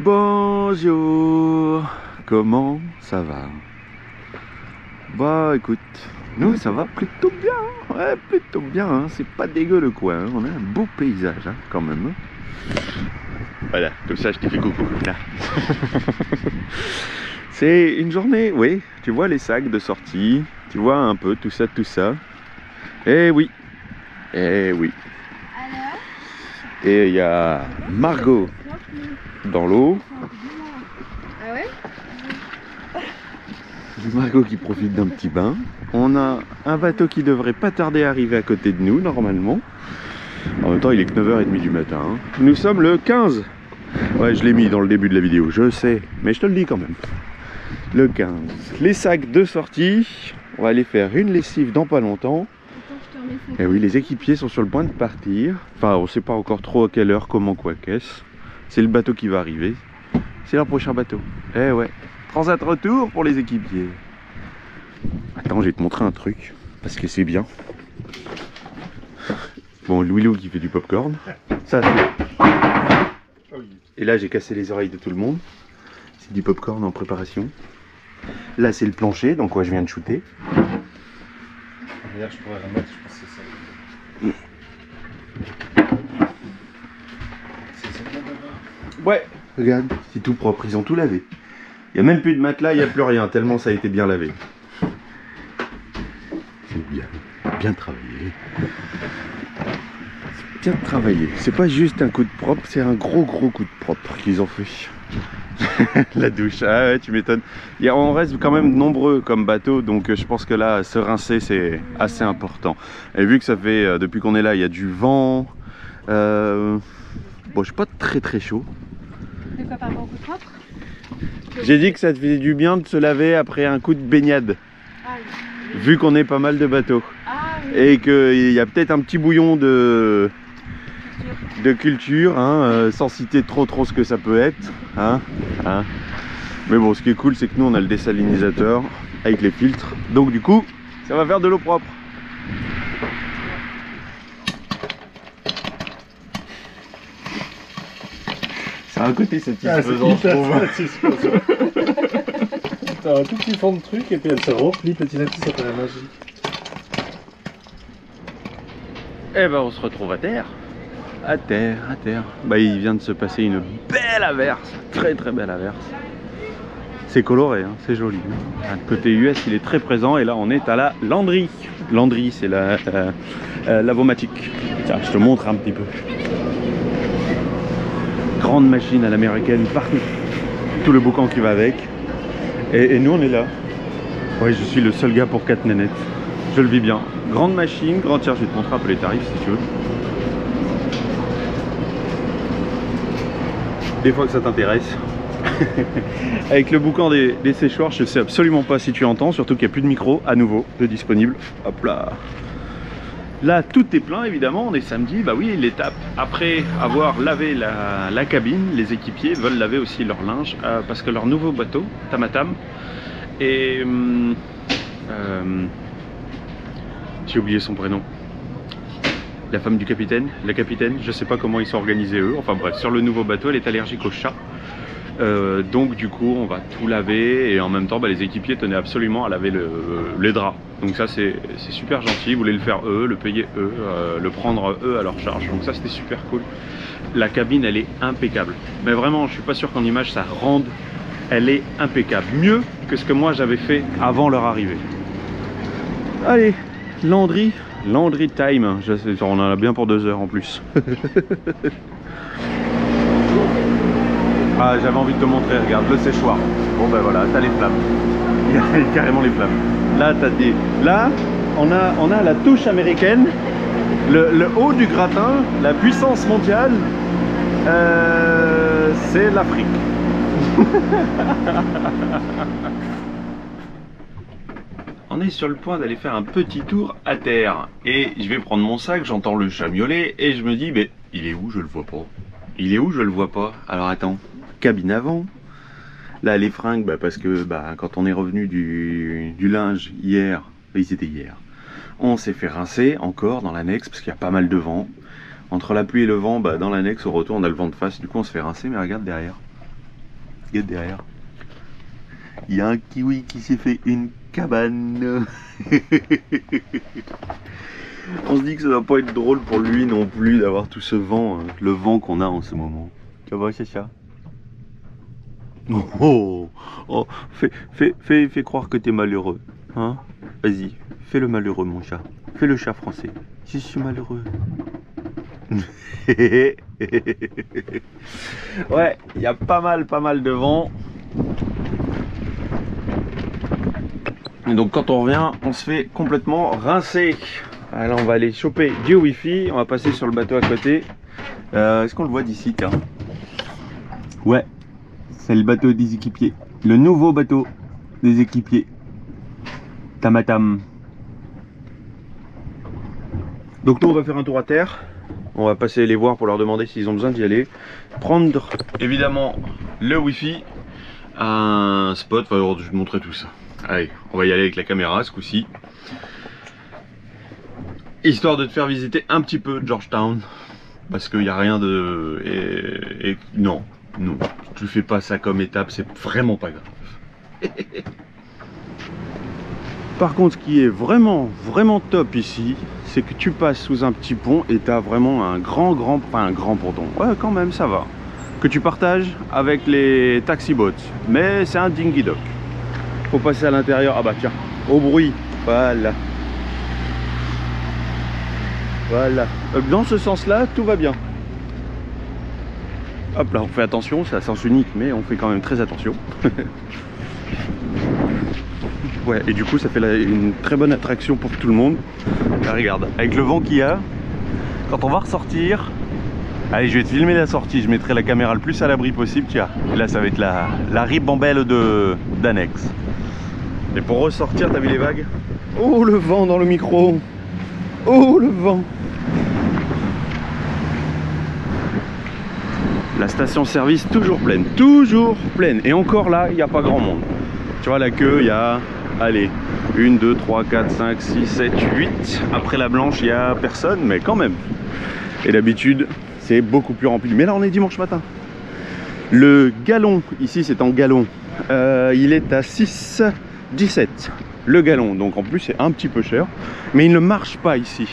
Bonjour, comment ça va? Bah écoute, nous ça va plutôt bien, ouais plutôt bien, hein. C'est pas dégueu le coin, hein. On a un beau paysage hein, quand même. Voilà, comme ça je te fais coucou là. C'est une journée, oui, tu vois les sacs de sortie, tu vois un peu tout ça. Eh oui, eh oui. Et il y a Margot dans l'eau. Ah ouais? Margot qui profite d'un petit bain. On a un bateau qui devrait pas tarder à arriver à côté de nous normalement. En même temps il est que 9h30 du matin. Hein. Nous sommes le 15. Ouais je l'ai mis dans le début de la vidéo, je sais. Mais je te le dis quand même. Le 15. Les sacs de sortie. On va aller faire une lessive dans pas longtemps. Et oui, les équipiers sont sur le point de partir. Enfin, on sait pas encore trop à quelle heure, comment, quoi, qu'est-ce. C'est le bateau qui va arriver. C'est leur prochain bateau. Eh ouais. Transat retour pour les équipiers. Attends, je vais te montrer un truc. Parce que c'est bien. Bon, Louis-Lou qui fait du popcorn. Ça, c'est... Et là, j'ai cassé les oreilles de tout le monde. C'est du popcorn en préparation. Là, c'est le plancher, donc quoi, je viens de shooter. D'ailleurs, je pourrais remettre, je pense que c'est ça. Ouais, regarde, c'est tout propre, ils ont tout lavé. Il n'y a même plus de matelas, il n'y a plus rien, tellement ça a été bien lavé. C'est bien, bien travaillé. C'est bien travaillé. C'est pas juste un coup de propre, c'est un gros coup de propre qu'ils ont fait. La douche, ah ouais, tu m'étonnes. On reste quand même nombreux comme bateau, donc je pense que là, se rincer, c'est assez important. Et vu que ça fait, depuis qu'on est là, il y a du vent. Bon, je suis pas très chaud. De quoi par rapport au coup de propre? J'ai dit que ça te faisait du bien de se laver après un coup de baignade. Ah oui. Vu qu'on est pas mal de bateaux. Ah oui. Et qu'il y a peut-être un petit bouillon de culture, hein, sans citer trop ce que ça peut être. Hein. Mais bon, ce qui est cool, c'est que nous, on a le désalinisateur avec les filtres. Donc du coup, ça va faire de l'eau propre. C'est un côté satisfaisant, je trouve. T'as un tout petit fond de truc et puis elle se replie petit à petit, ça paraît magique. Et ben on se retrouve à terre. À terre. Bah il vient de se passer une belle averse, très belle averse. C'est coloré, hein, c'est joli. Le côté US il est très présent et là on est à la Landry. Landry c'est la lavomatique. Tiens, je te montre un petit peu. Grande machine à l'américaine partout. Tout le boucan qui va avec. Et nous on est là. Ouais, je suis le seul gars pour 4 nénettes. Je le vis bien. Grande machine, grand tiers, je vais te montrer un peu les tarifs si tu veux. Des fois que ça t'intéresse. Avec le boucan des séchoirs, je sais absolument pas si tu entends, surtout qu'il n'y a plus de micro à nouveau de disponible. Hop là. Là, tout est plein évidemment, on est samedi, bah oui, l'étape. Après avoir lavé la cabine, les équipiers veulent laver aussi leur linge parce que leur nouveau bateau, Tamatam, et j'ai oublié son prénom. La femme du capitaine, la capitaine, je sais pas comment ils sont organisés eux, enfin bref, sur le nouveau bateau, elle est allergique aux chats. Donc du coup on va tout laver et en même temps bah, les équipiers tenaient absolument à laver les draps. Donc ça c'est super gentil, ils voulaient le faire eux, le payer eux, le prendre eux à leur charge. Donc ça c'était super cool. La cabine elle est impeccable. Mais vraiment je suis pas sûr qu'en image ça rende. Elle est impeccable. Mieux que ce que moi j'avais fait avant leur arrivée. Allez, Landry time. On en a bien pour 2 heures en plus. Ah, j'avais envie de te montrer, regarde, le séchoir. Bon ben voilà, t'as les flammes. Il y a carrément les flammes. Là, t'as des... Là, on a la touche américaine, le haut du gratin, la puissance mondiale, c'est l'Afrique. On est sur le point d'aller faire un petit tour à terre. Et je vais prendre mon sac, j'entends le chat miauler et je me dis, mais il est où? Je le vois pas. Il est où? Je le vois pas. Alors attends. Cabine avant. Là les fringues, bah, parce que bah, quand on est revenu du linge hier, oui c'était hier, on s'est fait rincer encore dans l'annexe parce qu'il y a pas mal de vent. Entre la pluie et le vent, bah, dans l'annexe au retour on a le vent de face, du coup on se fait rincer, mais regarde derrière. Regarde derrière. Il y a un kiwi qui s'est fait une cabane. On se dit que ça va pas être drôle pour lui non plus d'avoir tout ce vent, le vent qu'on a en ce moment. Tu vois, c'est ça. Oh, fais croire que t'es malheureux. Hein? Vas-y, fais le malheureux mon chat. Fais le chat français. Je suis malheureux. Ouais, il y a pas mal de vent. Et donc quand on revient, on se fait complètement rincer. Alors on va aller choper du wifi, on va passer sur le bateau à côté. Est-ce qu'on le voit d'ici, tiens? Ouais, c'est le bateau des équipiers. Le nouveau bateau des équipiers. Tamatam. Donc nous on va faire un tour à terre. On va passer les voir pour leur demander s'ils ont besoin d'y aller. Prendre évidemment le wifi à un spot. Enfin, je vais te montrer tout ça. Allez, on va y aller avec la caméra ce coup-ci. Histoire de te faire visiter un petit peu Georgetown. Parce qu'il n'y a rien de... Non, tu fais pas ça comme étape, c'est vraiment pas grave. Par contre, ce qui est vraiment top ici, c'est que tu passes sous un petit pont et tu as vraiment un grand ponton. Ouais, quand même, ça va. Que tu partages avec les taxi boats. Mais c'est un dinghy dock. Faut passer à l'intérieur. Ah bah tiens, au bruit. Voilà. Voilà. Dans ce sens-là, tout va bien. Hop là, on fait attention, c'est à sens unique, mais on fait quand même très attention. Ouais, et du coup ça fait une très bonne attraction pour tout le monde. Là, regarde, avec le vent qu'il y a, quand on va ressortir, allez, je vais te filmer la sortie, je mettrai la caméra le plus à l'abri possible, tiens. Et là ça va être la ribambelle d'annexe. Et pour ressortir, t'as vu les vagues? Oh, le vent dans le micro. Oh, le vent. La station-service toujours pleine. Et encore là, il n'y a pas grand monde. Tu vois, la queue, il y a... Allez, 1, 2, 3, 4, 5, 6, 7, 8. Après la blanche, il n'y a personne, mais quand même. Et d'habitude, c'est beaucoup plus rempli. Mais là, on est dimanche matin. Le gallon, ici c'est en gallon, il est à 6,17 le gallon. Donc en plus, c'est un petit peu cher. Mais il ne marche pas ici.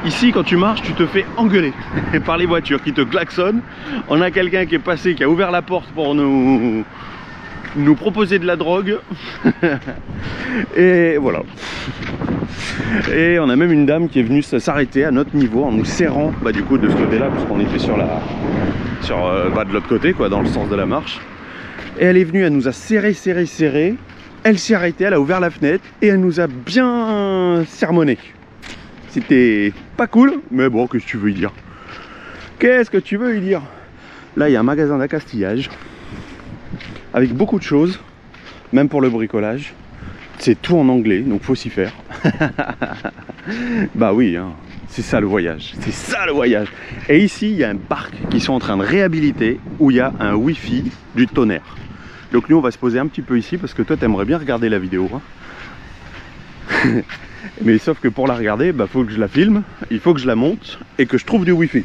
Ici, quand tu marches, tu te fais engueuler par les voitures qui te klaxonnent. On a quelqu'un qui est passé, qui a ouvert la porte pour nous proposer de la drogue. Et voilà. Et on a même une dame qui est venue s'arrêter à notre niveau en nous serrant, bah, du coup de ce côté là, puisqu'on était sur de l'autre côté, quoi, dans le sens de la marche. Et elle est venue, elle nous a serré. Elle s'est arrêtée, elle a ouvert la fenêtre et elle nous a bien sermonné. C'était pas cool, mais bon, qu'est-ce que tu veux y dire? Qu'est-ce que tu veux y dire? Là, il y a un magasin d'accastillage avec beaucoup de choses, même pour le bricolage. C'est tout en anglais, donc faut s'y faire. Bah oui, hein, c'est ça le voyage. C'est ça le voyage. Et ici, il y a un parc qu'ils sont en train de réhabiliter où il y a un wifi du tonnerre. Donc nous, on va se poser un petit peu ici parce que toi, t'aimerais bien regarder la vidéo. Hein. Mais sauf que pour la regarder, bah, faut que je la filme, il faut que je la monte et que je trouve du wifi.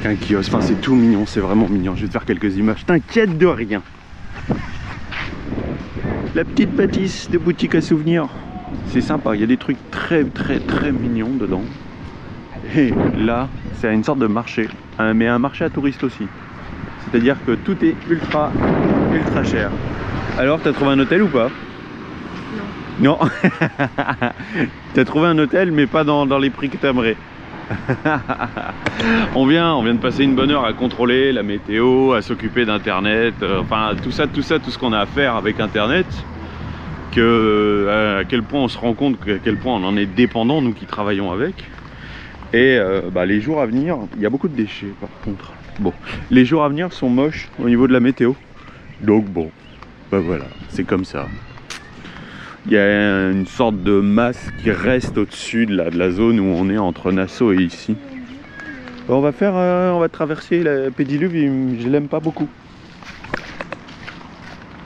Un kiosque, enfin c'est tout mignon, c'est vraiment mignon. Je vais te faire quelques images, t'inquiète de rien. La petite bâtisse de boutique à souvenirs, c'est sympa, il y a des trucs très mignons dedans. Et là, c'est une sorte de marché, mais un marché à touristes aussi. C'est-à-dire que tout est ultra cher. Alors, t'as trouvé un hôtel ou pas? Non. Non. T'as trouvé un hôtel, mais pas dans les prix que t'aimerais. on vient de passer une bonne heure à contrôler la météo, à s'occuper d'internet, enfin tout ce qu'on a à faire avec internet, à quel point on se rend compte à quel point on en est dépendant, nous qui travaillons avec. Et bah, les jours à venir, il y a beaucoup de déchets par contre. Bon, les jours à venir sont moches au niveau de la météo, donc bon, bah voilà, c'est comme ça. Il y a une sorte de masse qui reste au-dessus de la zone où on est entre Nassau et ici. On va traverser la Pédiluve, je l'aime pas beaucoup.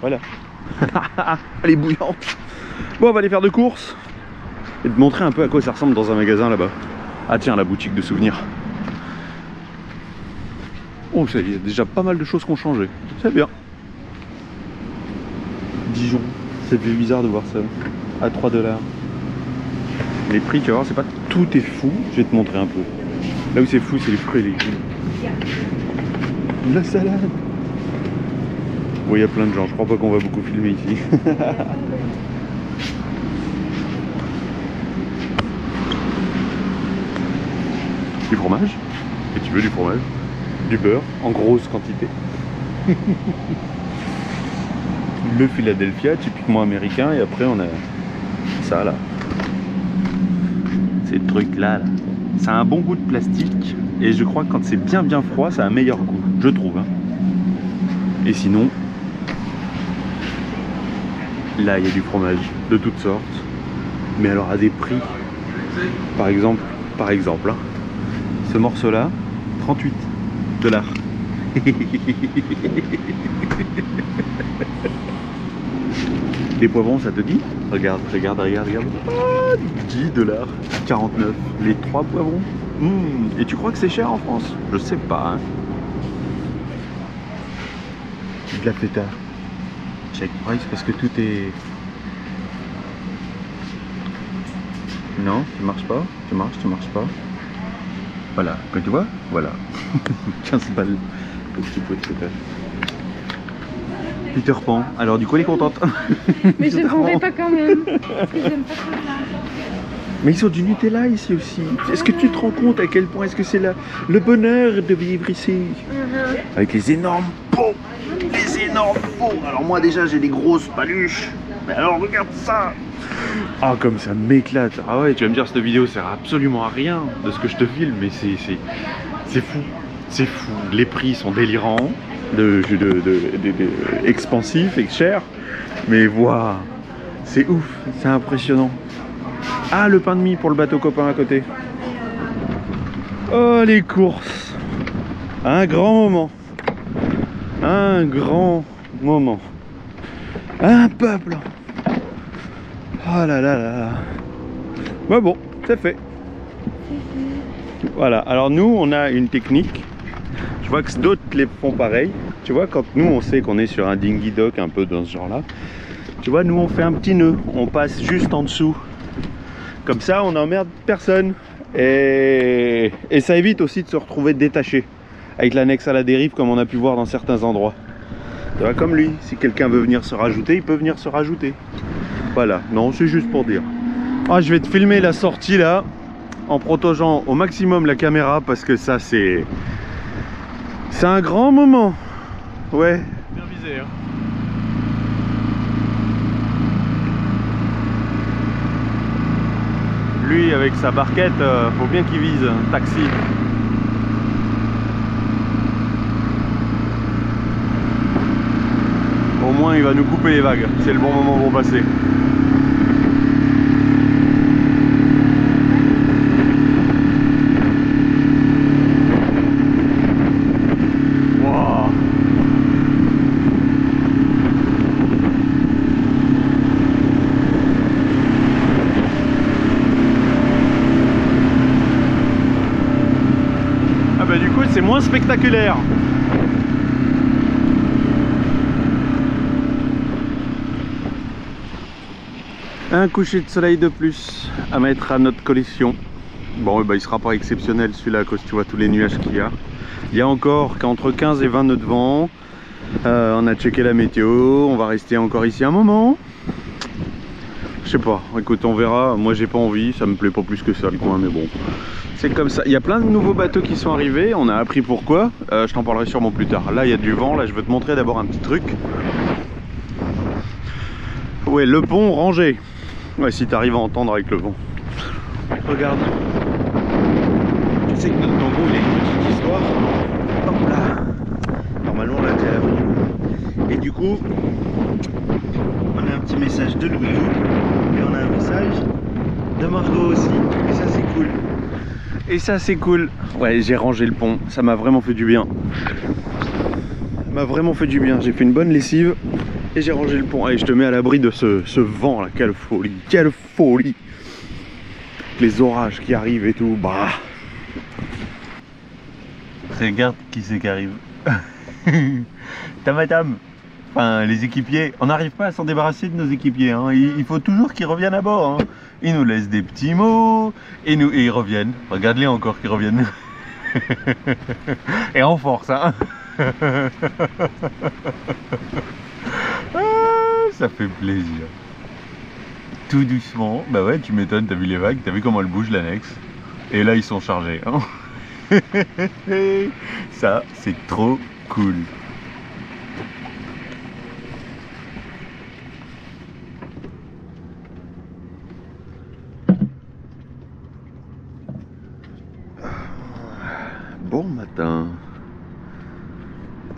Voilà. Elle est bouillante. Bon, on va aller faire de courses et te montrer un peu à quoi ça ressemble dans un magasin là-bas. Ah tiens, la boutique de souvenirs. Oh, ça y est, il y a déjà pas mal de choses qui ont changé. C'est bien. Dijon. Ça fait bizarre de voir ça. À 3 $. Les prix, tu vas voir, c'est pas tout est fou. Je vais te montrer un peu. Là où c'est fou, c'est les fruits et légumes. La salade. Bon, il y a plein de gens. Je crois pas qu'on va beaucoup filmer ici. Du fromage. Et tu veux du fromage? Du beurre en grosse quantité. Le Philadelphia, typiquement américain. Et après, on a ça là. Ces trucs là. Ça a un bon goût de plastique. Et je crois que quand c'est bien froid, ça a un meilleur goût. Je trouve. Hein. Et sinon, là, il y a du fromage de toutes sortes. Mais alors à des prix. Par exemple, hein, ce morceau-là, 38 $. Les poivrons, ça te dit? Regarde. Ah, 10 $, 49. Les 3 poivrons. Et tu crois que c'est cher en France? Je sais pas. Hein. De la feta. Check price parce que tout est... Non, tu marches pas. Tu marches pas. Voilà, quand tu vois, voilà. 15 balles. Le petit pot de feta. Peter Pan. Alors du coup elle est contente. Mais je ne prendrai pas quand même. Parce que j'aime pas trop ça. Mais ils ont du Nutella ici aussi. Est-ce que tu te rends compte à quel point est-ce que c'est le bonheur de vivre ici? Avec les énormes pots. Les énormes pots. Alors moi déjà j'ai des grosses paluches. Mais alors regarde ça. Ah comme ça m'éclate. Ah ouais, tu vas me dire cette vidéo sert absolument à rien de ce que je te filme. Mais c'est fou. C'est fou. Les prix sont délirants. Expansif et cher, mais waouh, c'est ouf, c'est impressionnant. Ah, le pain de mie pour le bateau copain à côté. Oh, les courses, un grand moment, un peuple. Oh là là là. Bah bon, c'est fait. Voilà, alors nous on a une technique. Je vois que d'autres les font pareil. Tu vois, quand nous on sait qu'on est sur un dinghy dock un peu dans ce genre là, tu vois, nous on fait un petit nœud, on passe juste en dessous. Comme ça on n'emmerde personne. Et ça évite aussi de se retrouver détaché avec l'annexe à la dérive comme on a pu voir dans certains endroits. Tu vois, comme lui, si quelqu'un veut venir se rajouter, il peut venir se rajouter. Voilà, non, c'est juste pour dire. Ah, je vais te filmer la sortie là, en protégeant au maximum la caméra parce que ça c'est un grand moment. Ouais. Bien visé, hein. Lui avec sa barquette, faut bien qu'il vise un taxi. Au moins il va nous couper les vagues, c'est le bon moment pour passer. Du coup c'est moins spectaculaire. Un coucher de soleil de plus à mettre à notre collection. Bon bah, il sera pas exceptionnel celui-là à cause tu vois tous les nuages qu'il y a. Il y a encore qu'entre 15 et 20 nœuds de vent. On a checké la météo, on va rester encore ici un moment. Je sais pas, écoute on verra. Moi j'ai pas envie, ça me plaît pas plus que ça le coin, mais bon. C'est comme ça, il y a plein de nouveaux bateaux qui sont arrivés, on a appris pourquoi, je t'en parlerai sûrement plus tard. Là il y a du vent, là je veux te montrer d'abord un petit truc. Ouais, le pont rangé. Ouais, si tu arrives à entendre avec le vent. Regarde. Tu sais que notre tango il a une petite histoire. Hop là. Normalement là t'es à l'avenue. Et du coup, on a un petit message de Louis. Et on a un message de Margot aussi. Et ça c'est cool. Et ça c'est cool. Ouais, j'ai rangé le pont, ça m'a vraiment fait du bien. Ça m'a vraiment fait du bien, j'ai fait une bonne lessive et j'ai rangé le pont. Allez, je te mets à l'abri de ce vent là, quelle folie, quelle folie. Les orages qui arrivent et tout, bah. Regarde qui c'est qui arrive. Tamatam. Enfin, les équipiers, on n'arrive pas à s'en débarrasser de nos équipiers. Hein. Il faut toujours qu'ils reviennent à bord. Hein. Ils nous laissent des petits mots et ils reviennent. Regarde-les encore qu'ils reviennent. Et en force. Hein. Ah, ça fait plaisir. Tout doucement. Bah ouais, tu m'étonnes, t'as vu les vagues, t'as vu comment elles bougent l'annexe. Et là, ils sont chargés. Hein. Ça, c'est trop cool. Bon matin.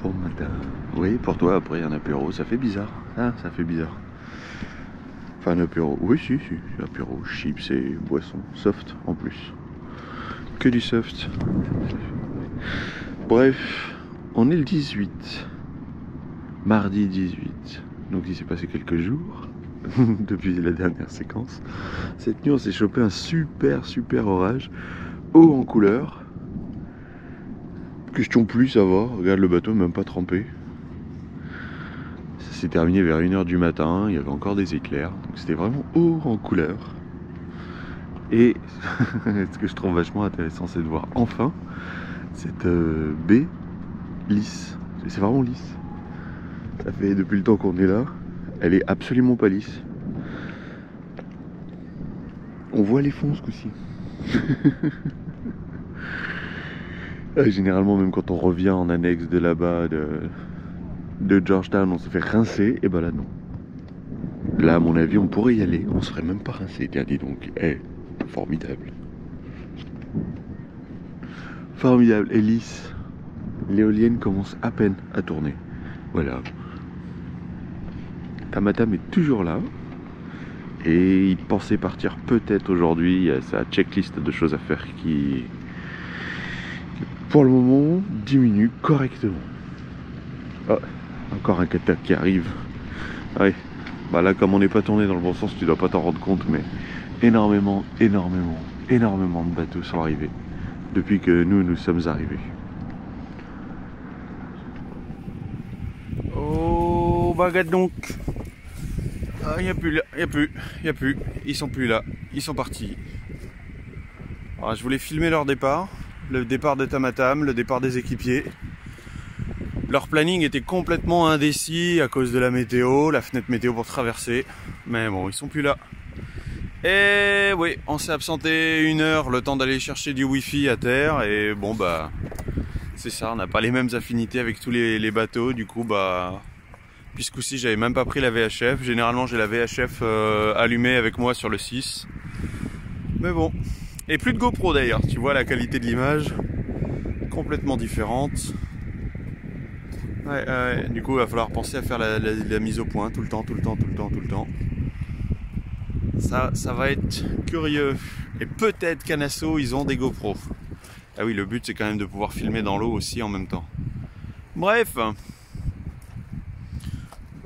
Bon matin. Oui, pour toi, après un apéro, ça fait bizarre. Ah, ça fait bizarre. Enfin, un apéro. Oui, si. Apéro, chips et boissons. Soft en plus. Que du soft. Bref, on est le 18. Mardi 18. Donc il s'est passé quelques jours depuis la dernière séquence. Cette nuit, on s'est chopé un super orage. Haut en couleur. Question plus, ça va. Regarde le bateau, même pas trempé. Ça s'est terminé vers 1h du matin. Il y avait encore des éclairs. Donc c'était vraiment haut en couleur. Et ce que je trouve vachement intéressant, c'est de voir enfin cette baie lisse. C'est vraiment lisse. Ça fait depuis le temps qu'on est là. Elle est absolument pas lisse. On voit les fonds ce coup-ci. Généralement, même quand on revient en annexe de là-bas, de Georgetown, on se fait rincer. Et ben là, non. Là, à mon avis, on pourrait y aller. On serait même pas rincé. Tiens, dis donc. Formidable. Formidable. Et lisse. L'éolienne commence à peine à tourner. Voilà. Tamatam est toujours là. Et il pensait partir peut-être aujourd'hui. Il y a sa checklist de choses à faire qui... pour le moment, diminue correctement. Oh, encore un kata qui arrive. Ouais. Bah là, comme on n'est pas tourné dans le bon sens, tu dois pas t'en rendre compte, mais énormément de bateaux sont arrivés depuis que nous sommes arrivés. Oh, bah regarde donc. Ah, y a plus, ils sont plus là, ils sont partis. Alors, je voulais filmer leur départ. Le départ de Tamatam, le départ des équipiers. Leur planning était complètement indécis à cause de la météo, la fenêtre météo pour traverser. Mais bon, ils sont plus là. Et oui, on s'est absenté 1 heure, le temps d'aller chercher du wifi à terre. Et bon bah, c'est ça, on n'a pas les mêmes affinités avec tous les bateaux. Du coup bah, puisqu'aussi j'avais même pas pris la VHF. Généralement j'ai la VHF allumée avec moi sur le 6. Mais bon. Et plus de GoPro d'ailleurs, tu vois la qualité de l'image complètement différente. Ouais, du coup il va falloir penser à faire la mise au point tout le temps. Ça va être curieux. Et peut-être qu'à Nassau ils ont des GoPro. Ah oui, le but c'est quand même de pouvoir filmer dans l'eau aussi en même temps. Bref,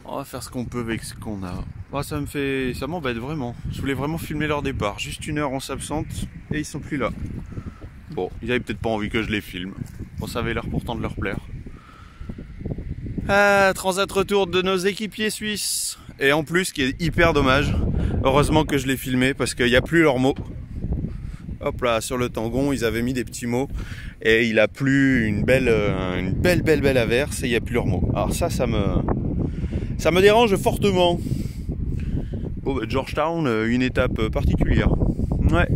on va faire ce qu'on peut avec ce qu'on a. Oh, ça m'embête vraiment. Je voulais vraiment filmer leur départ. Juste 1 heure on s'absente et ils sont plus là. Bon, ils avaient peut-être pas envie que je les filme. Bon, ça avait l'air pourtant de leur plaire. Ah, transat retour de nos équipiers suisses. Et en plus, ce qui est hyper dommage, heureusement que je l'ai filmé parce qu'il n'y a plus leurs mots. Hop là, sur le tangon, ils avaient mis des petits mots et il a plu une belle averse et il n'y a plus leurs mots. Alors ça me dérange fortement. Bon, bah, Georgetown, une étape particulière. Ouais,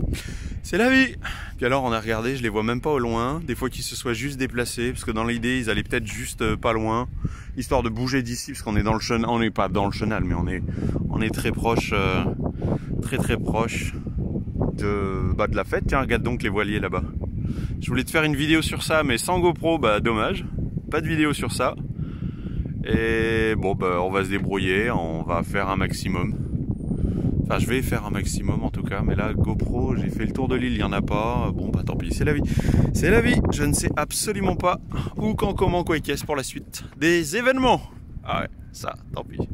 c'est la vie. Puis alors on a regardé, je les vois même pas au loin. Des fois qu'ils se soient juste déplacés, parce que dans l'idée ils allaient peut-être juste pas loin, histoire de bouger d'ici, parce qu'on est dans le chenal. On n'est pas dans le chenal, mais on est très proche, très proche de la fête. Tiens, regarde donc les voiliers là-bas. Je voulais te faire une vidéo sur ça, mais sans GoPro, bah dommage. Pas de vidéo sur ça. Et bon, bah on va se débrouiller, on va faire un maximum. Enfin, je vais faire un maximum en tout cas, mais là, GoPro, j'ai fait le tour de l'île, il n'y en a pas. Bon, bah tant pis, c'est la vie. C'est la vie, je ne sais absolument pas où, quand, comment, quoi et qu'est-ce pour la suite des événements. Ah ouais, ça, tant pis.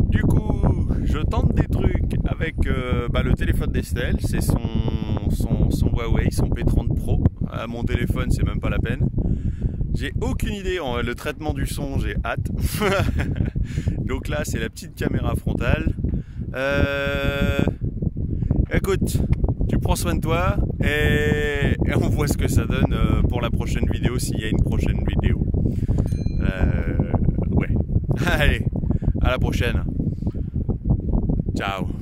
Du coup, je tente des trucs avec le téléphone d'Estelle, c'est son Huawei, son P30 Pro. Mon téléphone, c'est même pas la peine. J'ai aucune idée, le traitement du son, j'ai hâte. Donc là, c'est la petite caméra frontale. Écoute, tu prends soin de toi et on voit ce que ça donne pour la prochaine vidéo, s'il y a une prochaine vidéo. Ouais. Allez, à la prochaine. Ciao.